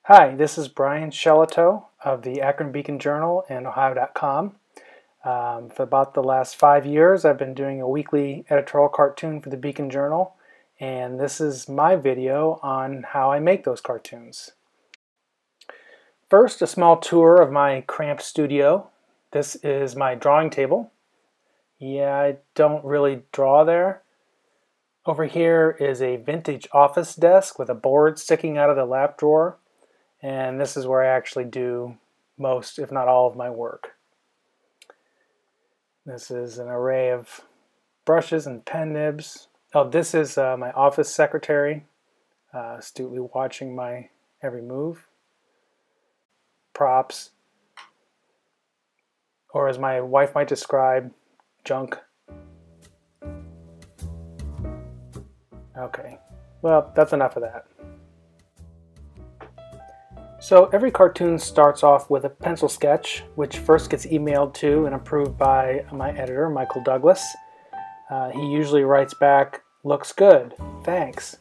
Hi, this is Brian Shellito of the Akron Beacon Journal and Ohio.com. For about the last 5 years, I've been doing a weekly editorial cartoon for the Beacon Journal, and this is my video on how I make those cartoons. First, a small tour of my cramped studio. This is my drawing table. Yeah, I don't really draw there. Over here is a vintage office desk with a board sticking out of the lap drawer. And this is where I actually do most, if not all, of my work. This is an array of brushes and pen nibs. Oh, this is my office secretary, astutely watching my every move. Props, or as my wife might describe, junk. Okay, well, that's enough of that. So every cartoon starts off with a pencil sketch, which first gets emailed to and approved by my editor, Michael Douglas. He usually writes back, "Looks good, thanks."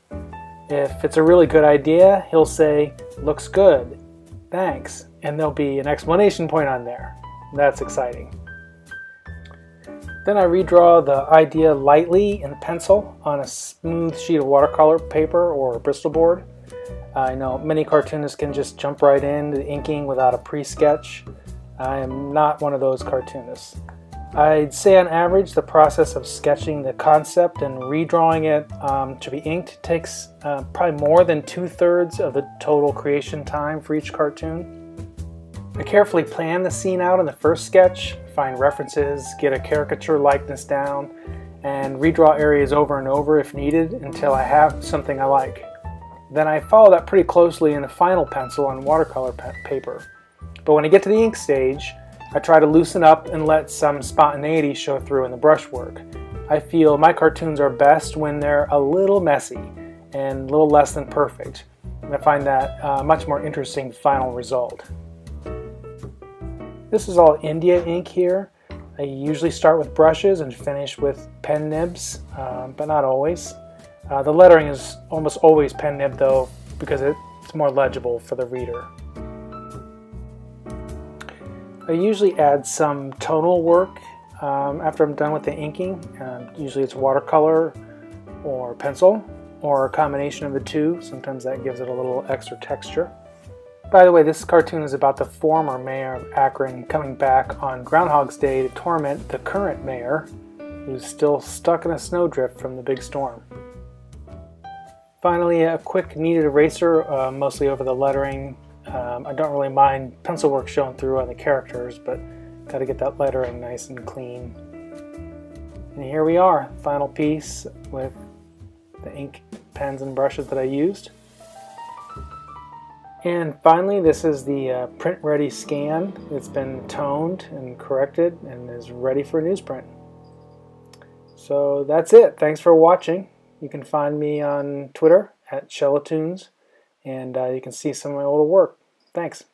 If it's a really good idea, he'll say, "Looks good, thanks," and there'll be an exclamation point on there. That's exciting. Then I redraw the idea lightly in pencil on a smooth sheet of watercolor paper or Bristol board. I know many cartoonists can just jump right into the inking without a pre-sketch. I am not one of those cartoonists. I'd say on average the process of sketching the concept and redrawing it to be inked takes probably more than 2/3 of the total creation time for each cartoon. I carefully plan the scene out in the first sketch, find references, get a caricature likeness down, and redraw areas over and over if needed until I have something I like. Then I follow that pretty closely in the final pencil on watercolor paper. But when I get to the ink stage, I try to loosen up and let some spontaneity show through in the brushwork. I feel my cartoons are best when they're a little messy and a little less than perfect. And I find that a much more interesting final result. This is all India ink here. I usually start with brushes and finish with pen nibs, but not always. The lettering is almost always pen nib though, because it's more legible for the reader. I usually add some tonal work after I'm done with the inking. Usually it's watercolor or pencil, or a combination of the two. Sometimes that gives it a little extra texture. By the way, this cartoon is about the former mayor of Akron coming back on Groundhog's Day to torment the current mayor, who's still stuck in a snowdrift from the big storm. Finally, a quick kneaded eraser, mostly over the lettering. I don't really mind pencil work showing through on the characters, but got to get that lettering nice and clean. And here we are, final piece with the ink, pens, and brushes that I used. And finally, this is the print-ready scan. It's been toned and corrected and is ready for newsprint. So that's it. Thanks for watching. You can find me on Twitter at Shellitoons, and you can see some of my older work. Thanks.